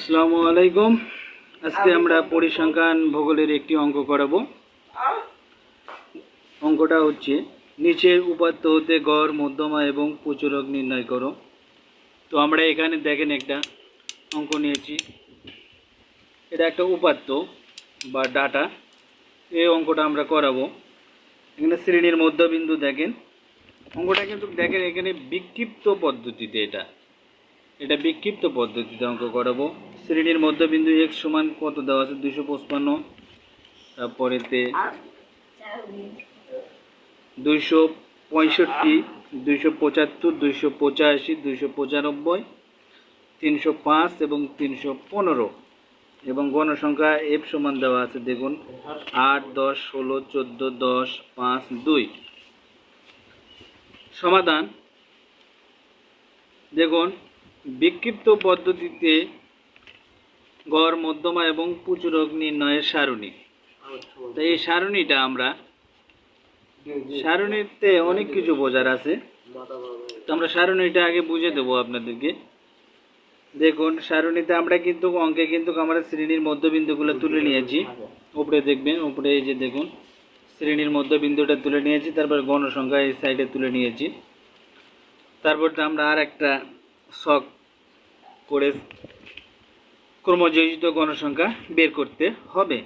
আসসালামু আলাইকুম। আজকে আমরা পরিসংখ্যান ভূগোলের একটি অঙ্ক করাবো। অঙ্কটা হচ্ছে নিচের উপাত্ত হতে গড়, মধ্যমা এবং প্রচুরক নির্ণয় করো। তো আমরা এখানে দেখেন একটা অঙ্ক নিয়েছি, এটা একটা উপাত্ত বা ডাটা। এই অঙ্কটা আমরা করাবো। এখানে শ্রেণীর মধ্যবিন্দু দেখেন, অঙ্কটা কিন্তু দেখেন এখানে বিক্ষিপ্ত পদ্ধতিতে এটা বিক্ষিপ্ত পদ্ধতিতে অঙ্ক করাবো। শ্রেণীর মধ্যবিন্দু x সমান কত দেওয়া আছে 255, তারপরেতে 265, 275, 285, 295, 305 এবং 315 এবং গণসংখ্যা f সমান দেওয়া আছে দেখুন 8, 10, 16, 14, 10, 5, 2। সমাধান দেখুন, বিক্ষিপ্ত পদ্ধতিতে গড়, মধ্যমা এবং প্রচুরক নির্ণয়ের সারণী। তো এই সারণীটা আমরা সারণীতে অনেক কিছু বোঝার আছে, তো আমরা সারণীটা আগে বুঝে দেবো আপনাদেরকে। দেখুন সারণীতে আমরা কিন্তু অঙ্কে কিন্তু আমরা শ্রেণীর মধ্যবিন্দুগুলো তুলে নিয়েছি। উপরে দেখবেন, উপরে এই যে দেখুন শ্রেণীর মধ্যবিন্দুটা তুলে নিয়েছি, তারপর গণসংখ্যা এই সাইডে তুলে নিয়েছি। তারপর আমরা আর একটা ছক করে ক্রমযোজিত গণসংখ্যা বের করতে হবে।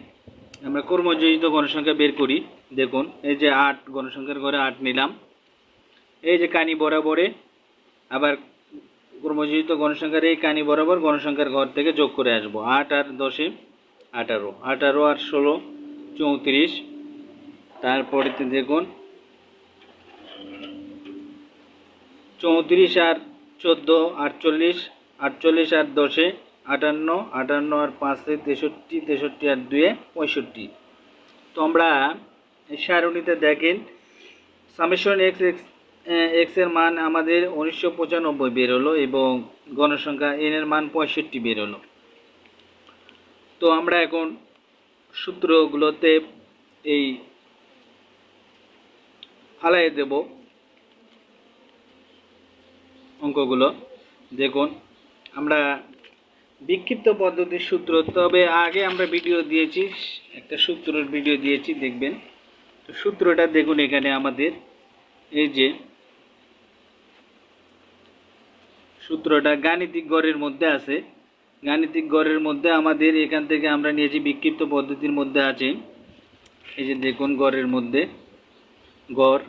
আমরা ক্রমযোজিত গণসংখ্যা বের করি। দেখুন এই যে 8 গণসংখ্যার ঘরে 8 নিলাম, এই যে কানি বরাবরে আবার ক্রমযোজিত গণসংখ্যার এই কানি বরাবর গণসংখ্যার ঘর থেকে যোগ করে আসবো। 8 আর 10 18, 18 আর 16 34, তারপরেতে দেখুন 34 আর 14 48, 48 আর 10 58, 58 আর 5 63, 63 আর 2 65। তো আমরা এই সারণীতে দেখেন সামেশন এক্স এর মান আমাদের 1995 বের হলো এবং গণসংখ্যা এন এর মান 65 বের হলো। তো আমরা এখন সূত্রগুলোতে এই ফালাই দেব অঙ্কগুলো। দেখুন আমরা বিক্ষিপ্ত পদ্ধতির সূত্র, তবে আগে আমরা ভিডিও দিয়েছি, একটা সূত্রের ভিডিও দিয়েছি দেখবেন। তো সূত্রটা দেখুন এখানে আমাদের এই যে সূত্রটা গাণিতিক গড়ের মধ্যে আছে। গাণিতিক গড়ের মধ্যে আমাদের এখান থেকে আমরা নিয়েছি বিক্ষিপ্ত পদ্ধতির মধ্যে আছে। এই যে দেখুন গড়ের মধ্যে গড়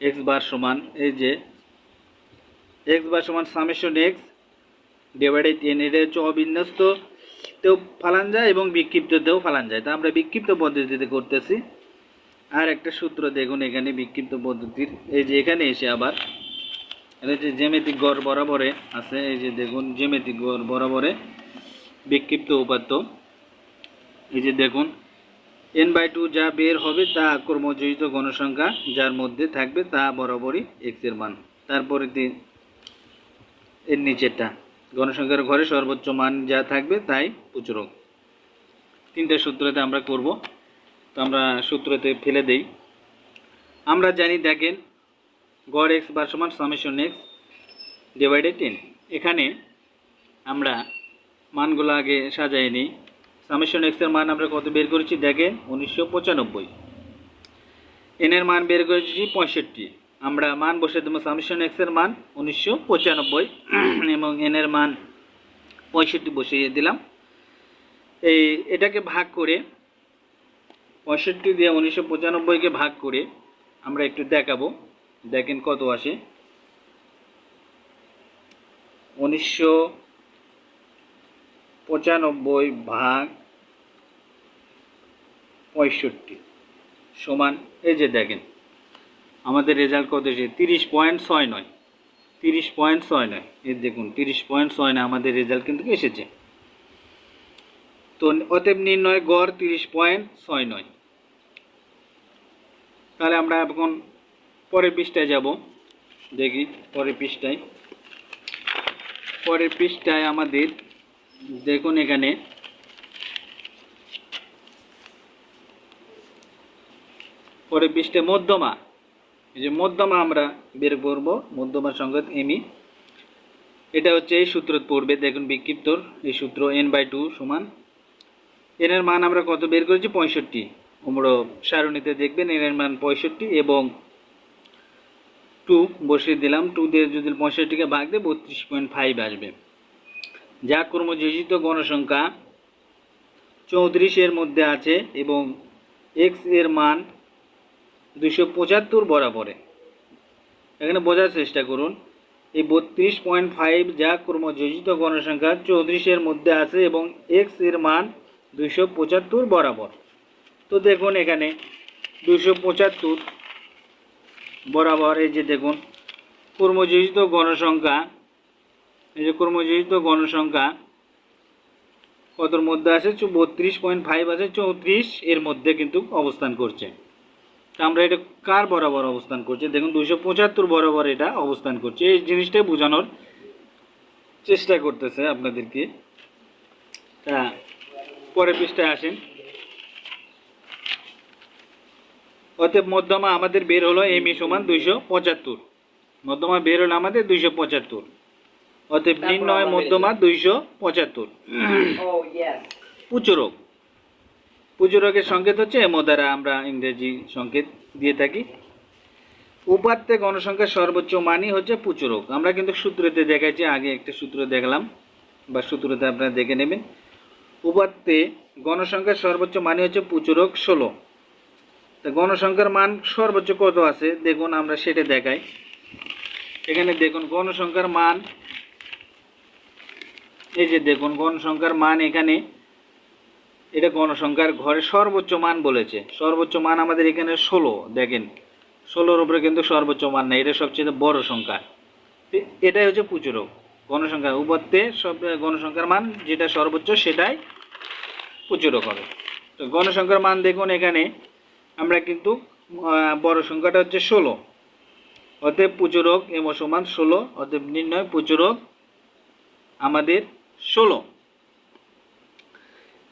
x বার সমান, এই যে x বার সমান সামেশন x ডিভাইডেড n। এটা হচ্ছে অবিন্যস্ততেও ফালান যায় এবং বিক্ষিপ্ততেও ফালান যায়। তা আমরা বিক্ষিপ্ত পদ্ধতিতে করতেছি। আর একটা সূত্র দেখুন এখানে বিক্ষিপ্ত পদ্ধতির, এই যে এখানে এসে আবার এটা হচ্ছে জ্যামিতিক গড় বরাবরে আছে। এই যে দেখুন জ্যামিতিক গড় বরাবরে বিক্ষিপ্ত উপাত্ত। এই যে দেখুন n/2 যা বের হবে তা ক্রমযোজিত গণসংখ্যা যার মধ্যে থাকবে তা বরাবরই x এর মান। তারপরে এর নিচেরটা গণসংখ্যার ঘরে সর্বোচ্চ মান যা থাকবে তাই প্রচুরক। তিনটা সূত্রতে আমরা করব। তো আমরা সূত্রতে ফেলে দেই। আমরা জানি দেখেন গড় x বার সমান সামেশন x ডিভাইডেড n। এখানে আমরা মানগুলো আগে সাজাই নিই। সামেশন x এর মান আমরা কত বের করেছি দেখেন 1995, n এর মান বের করেছি 65। আমরা মান বসে দেবো সামেশন x এর মান 1995 এবং n এর মান 65 বসিয়ে দিলাম। এটাকে ভাগ করে 65 দিয়ে 1995কে ভাগ করে আমরা একটু দেখাবো, দেখেন কত আসে। 1995 ভাগ 65 সমান, এই যে দেখেন আমাদের রেজাল্ট কত এসে 30.69। 30.69, এই দেখুন 30.69 আমাদের রেজাল্ট কিন্তু এসেছে। তো অতএব নির্ণয় গড় 30.69। তাহলে আমরা এখন পরের পৃষ্ঠায় যাব, দেখি পরের পৃষ্ঠায় আমাদের দেখুন এখানে পরের পৃষ্ঠায় মধ্যমা, এই যে মধ্যমা আমরা বের করব, মধ্যমার সংকেত এমই। এটা হচ্ছে এই সূত্র পড়বে, দেখুন বিক্ষিপ্তর এই সূত্র n/2 সমান n এর মান আমরা কত বের করেছি 65। আমরা সারণীতে দেখবেন n এর মান 65 এবং 2 বসিয়ে দিলাম। 2 দিয়ে যদি 65কে ভাগ দেয় 32.5 আসবে। যা ক্রমযোজিত গণসংখ্যা 34 এর মধ্যে আছে এবং x এর মান 275 বরাবরে। এখানে বোঝার চেষ্টা করুন, এই 32.5 যা ক্রমযোজিত গণসংখ্যা 34 এর মধ্যে আছে এবং x এর মান 275 বরাবর। তো দেখুন এখানে 275 বরাবর, এই যে দেখুন ক্রমযোজিত গণসংখ্যা, এই যে ক্রমযোজিত গণসংখ্যা কতর মধ্যে আছে 32.5 আছে, 34 এর মধ্যে কিন্তু অবস্থান করছে। আমরা এটা কার বরাবর অবস্থান করছে, দেখুন 275 বরাবর এটা অবস্থান করছে। এই জিনিসটাই বোঝানোর চেষ্টা করতেছে আপনাদেরকে। তা পরের পৃষ্ঠায় আসেন। অতএব মধ্যমা আমাদের বের হলো এমই সমান 275। মধ্যমা বের হলো আমাদের 275। অতএব নির্ণয় মধ্যমা 275। পুচুরক, পুচুরকের সংকেত হচ্ছে এমো দ্বারা আমরা ইংরেজি সংকেত দিয়ে থাকি। উপাত্তে গণসংখ্যার সর্বোচ্চ মানই হচ্ছে পুচুরক। আমরা কিন্তু সূত্রতে দেখাইছি, আগে একটা সূত্র দেখলাম বা সূত্রতে আপনারা দেখে নেবেন। উপাত্তে গণসংখ্যার সর্বোচ্চ মানই হচ্ছে পুচুরক 16। তা গণসংখ্যার মান সর্বোচ্চ কত আছে দেখুন, আমরা সেটা দেখাই। এখানে দেখুন গণসংখ্যার মান, এই যে দেখুন গণসংখ্যার মান, এখানে এটা গণসংখ্যার ঘরে সর্বোচ্চ মান বলেছে। সর্বোচ্চ মান আমাদের এখানে 16। দেখেন 16-র উপরে কিন্তু সর্বোচ্চ মান নেই, এটা সবচেয়ে বড় সংখ্যা। এটাই হচ্ছে পুচুরক। গণসংখ্যা উপাত্তে সব গণসংখ্যার মান যেটা সর্বোচ্চ সেটাই পুচুরক হবে। তো গণসংখ্যার মান দেখুন এখানে আমরা কিন্তু বড় সংখ্যাটা হচ্ছে 16। অতএব পুচুরক এম সমান 16। অতএব নির্ণয় পুচুরক আমাদের 16।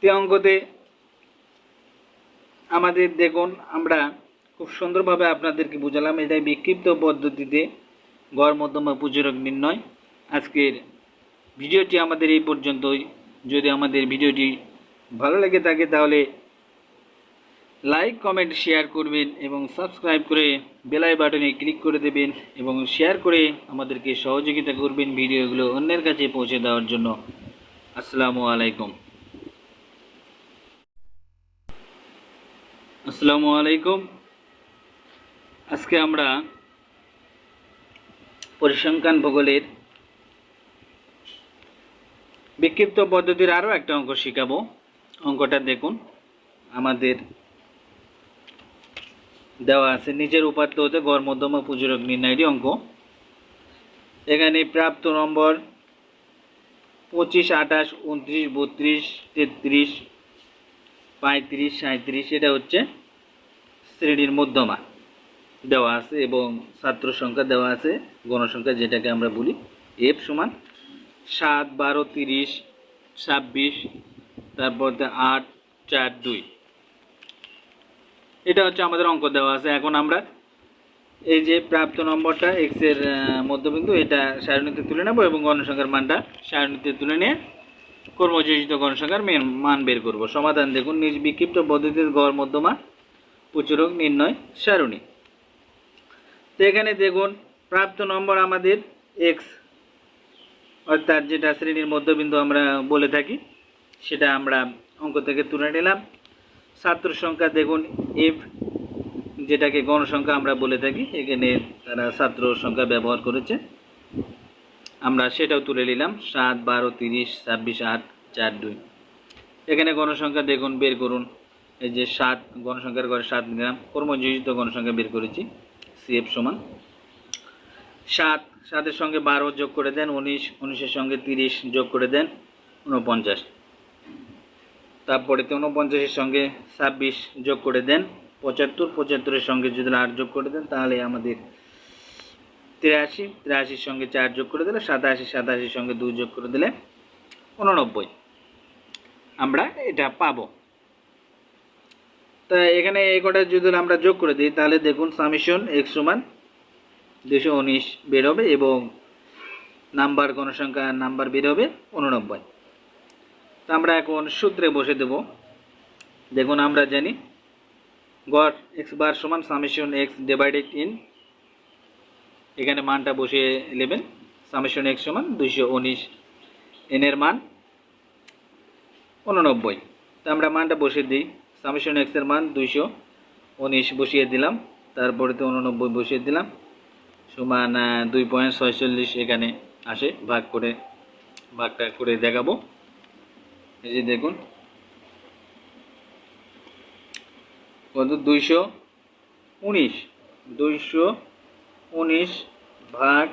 তে অঙ্কতে আমাদের দেখুন আমরা খুব সুন্দরভাবে আপনাদেরকে বুঝালাম, এটাই বিক্ষিপ্ত পদ্ধতিতে গড় মধ্যমা পুচুরক নির্ণয়। আজকের ভিডিওটি আমাদের এই পর্যন্তই। যদি আমাদের ভিডিওটি ভালো লেগে থাকে তাহলে লাইক, কমেন্ট, শেয়ার করবেন এবং সাবস্ক্রাইব করে বেল বাটনে ক্লিক করে দেবেন এবং শেয়ার করে আমাদেরকে সহযোগিতা করবেন ভিডিওগুলো অন্যের কাছে পৌঁছে দেওয়ার জন্য। আসসালামু আলাইকুম। আসসালামু আলাইকুম। আজকে আমরা পরিসংখ্যান ভূগোলের বিক্ষিপ্ত পদ্ধতির আরও একটা অঙ্ক শিখাবো। অঙ্কটা দেখুন আমাদের দেওয়া আছে, নিচের উপাত্ত হতে গড় মধ্যমা পুচুরক নির্ণয়েরই অঙ্ক। এখানে প্রাপ্ত নম্বর 25, 28, 29, 32, 33, 35, 37 এটা হচ্ছে শ্রেণীর মধ্যমা দেওয়া আছে এবং ছাত্র সংখ্যা দেওয়া আছে, গণসংখ্যা যেটাকে আমরা বলি। এফ সমান 7, 12, 30, 26, তারপর 8, 4, 2 এটা হচ্ছে আমাদের অঙ্ক দেওয়া আছে। এখন আমরা এই যে প্রাপ্ত নম্বরটা এক্স এর মধ্যবিন্দু, এটা সারণীতে তুলে নেব এবং গণসংখ্যার মানটা সারণীতে তুলে নিয়ে কর্মযোজিত গণসংখ্যার মান বের করব। সমাধান দেখুন, নিজ বিক্ষিপ্ত পদ্ধতির গড় মধ্যমা পুচুরক নির্ণয় সারণী। তো এখানে দেখুন প্রাপ্ত নম্বর আমাদের এক্স, অর্থাৎ যেটা শ্রেণীর মধ্যবিন্দু আমরা বলে থাকি, সেটা আমরা অঙ্ক থেকে তুলে নিলাম। ছাত্র সংখ্যা দেখুন এফ, যেটাকে গণসংখ্যা আমরা বলে থাকি, এখানে তারা ছাত্র সংখ্যা ব্যবহার করেছে, আমরা সেটাও তুলে নিলাম। 7, 12, 30, 26, 8, 4, 2 এখানে গণসংখ্যা দেখুন বের করুন। এই যে 7 গণসংখ্যার ঘরে 7 নিলাম, কর্মযোজিত গণসংখ্যা বের করেছি। সিএফ সমান 7, 7-এর সঙ্গে 12 যোগ করে দেন 19, 19-এর সঙ্গে 30 যোগ করে দেন 49, তারপরে 49-এর সঙ্গে 26 যোগ করে দেন 75, 75-এর সঙ্গে যদি 8 যোগ করে দেন তাহলে আমাদের 83, 83-এর সঙ্গে 4 যোগ করে দিলে 87, 87-এর সঙ্গে 2 যোগ করে দিলে 89 আমরা এটা পাবো। তা এখানে এই কটা যদি আমরা যোগ করে দিই তাহলে দেখুন সামেশন এক্স সমান 219 বের হবে এবং নাম্বার গণসংখ্যা নাম্বার বের হবে 89। তো আমরা এখন সূত্রে বসে দেব। দেখুন আমরা জানি গড় এক্স বার সমান সামেশন এক্স ডিভাইডেড ইন, এখানে মানটা বসিয়ে নেবেন। সামেশন এক্স সমান 219, এন এর মান 89। তো আমরা মানটা বসিয়ে দিই। সামেশন এক্স এর মান 219 বসিয়ে দিলাম, তারপরে তো 89 বসিয়ে দিলাম, সমান 2.46 এখানে আসে। ভাগটা করে দেখাবো। এই যে দেখুন কত, 219 ভাগ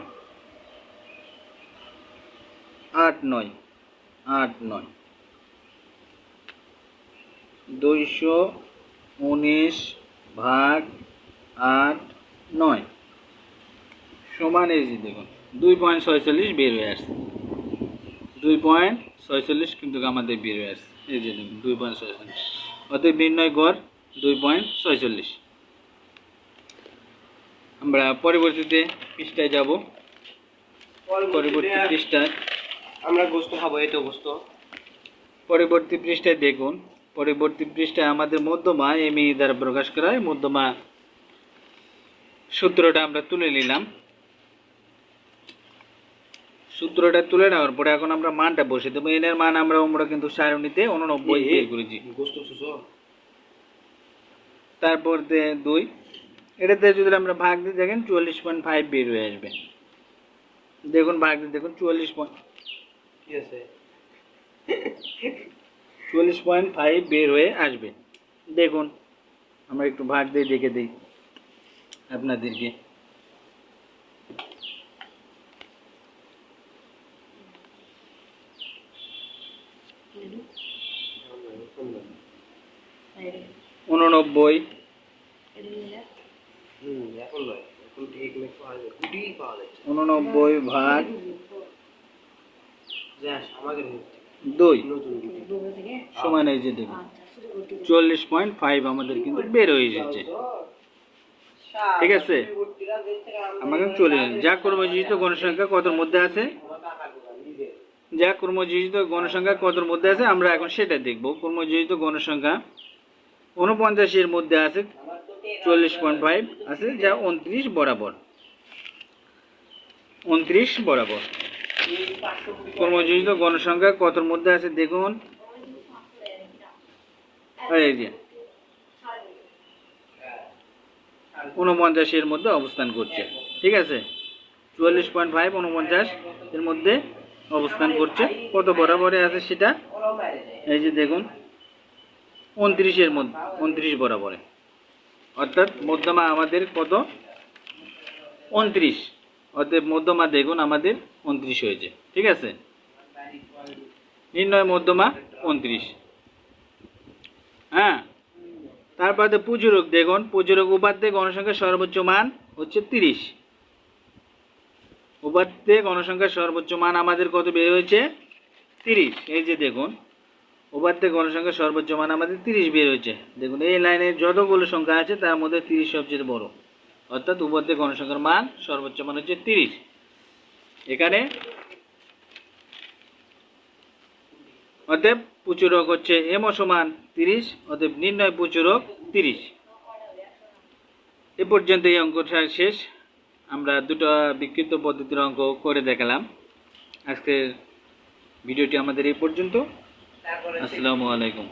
8/9, 219 ভাগ 8/9 সমান, এই যে দেখুন 2.46 বের হয়ে আসছে। 2.46 কিন্তু আমাদের বের হয়ে আসছে। এই যে দেখুন 2.46, অতএব নির্ণয় গড় 2.46। আমরা পরবর্তীতে পৃষ্ঠায় যাব। পরবর্তী পৃষ্ঠায় আমরা গোস্ত খাবো, এই তো গোস্ত। পরবর্তী পৃষ্ঠায় দেখুন, পরবর্তী পৃষ্ঠায় আমাদের মধ্যমা এম ই দ্বারা প্রকাশ করা হয়। মধ্যমা সূত্রটা আমরা তুলে নিলাম। সূত্রটা তুলে নেওয়ার পরে এখন আমরা মানটা বসে দেবো। এন এর মান আমরা কিন্তু সারণীতে 89 বের করেছি। তারপর 2, এটাতে যদি আমরা ভাগ দিই দেখেন 44.5 বের হয়ে আসবে। দেখুন ভাগ দিয়ে দেখুন 44.5 বের হয়ে আসবে। দেখুন আমরা একটু ভাগ দিয়ে দেখে দিই আপনাদেরকে। উননব্বই ভাগ 2 সমান, এই যে দেখুন 44.5 আমাদের কিন্তু বের হয়ে এসেছে। ঠিক আছে, আমরা কিন্তু চলে যাই। যা কর্মযোজিত গণসংখ্যা কতর মধ্যে আছে, যা কর্মযোজিত গণসংখ্যা কতর মধ্যে আছে আমরা এখন সেটা দেখব। কর্মযোজিত গণসংখ্যা 49 এর মধ্যে আছে 40.5 আছে, যা 29 বরাবর। 29 বরাবর কর্মযোজিত গণসংখ্যা কতর মধ্যে আছে দেখুন, এই যে 49 এর মধ্যে অবস্থান করছে। ঠিক আছে, 44.5 49 এর মধ্যে অবস্থান করছে। কত বরাবরে আছে সেটা, এই যে দেখুন 29 এর মধ্যে, 29 বরাবরে, অর্থাৎ মধ্যমা আমাদের কত, 29। অতএব মধ্যমা দেখুন আমাদের 29 হয়েছে। ঠিক আছে, নির্ণয় মধ্যমা 29। হ্যাঁ, তারপরে পুজুরক দেখুন, পুজুরক উপাত্তে গণসংখ্যার সর্বোচ্চ মান হচ্ছে 30। উপাত্তে গণসংখ্যার সর্বোচ্চ মান আমাদের কত বের হয়েছে, 30। এই যে দেখুন উপাত্তে গণসংখ্যার সর্বোচ্চ মান আমাদের 30 বের হয়েছে। দেখুন এই লাইনে যতগুলো সংখ্যা আছে তার মধ্যে 30 সবচেয়ে বড়, অর্থাৎ উপাত্তে গণসংখ্যার মান সর্বোচ্চ মান হচ্ছে 30। এখানে অতএব পুচুরক হচ্ছে এম সমান 30, অতএব নির্ণয় পুচুরক 30। এ পর্যন্ত এই অঙ্কটা শেষ। আমরা দুটো বিক্ষিপ্ত পদ্ধতির অঙ্ক করে দেখালাম। আজকের ভিডিওটি আমাদের এই পর্যন্ত। আসসালামু আলাইকুম।